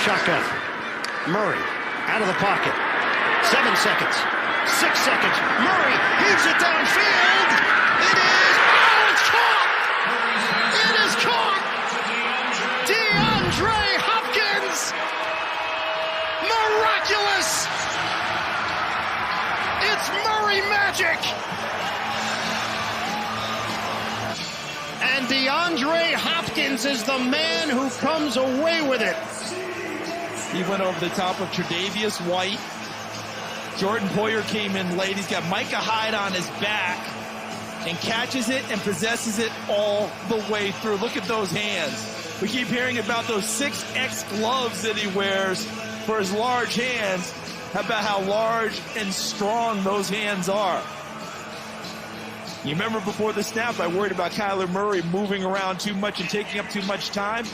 Shotgun. Murray out of the pocket. 7 seconds. 6 seconds. Murray heaves it downfield. It is. Oh, it's caught. It is caught. DeAndre Hopkins. Miraculous. It's Murray magic. And DeAndre Hopkins is the man who comes away with it. He went over the top of Tre'Davious White. Jordan Poyer came in late. He's got Micah Hyde on his back and catches it and possesses it all the way through. Look at those hands. We keep hearing about those 6X gloves that he wears for his large hands. How about how large and strong those hands are? You remember before the snap, I worried about Kyler Murray moving around too much and taking up too much time.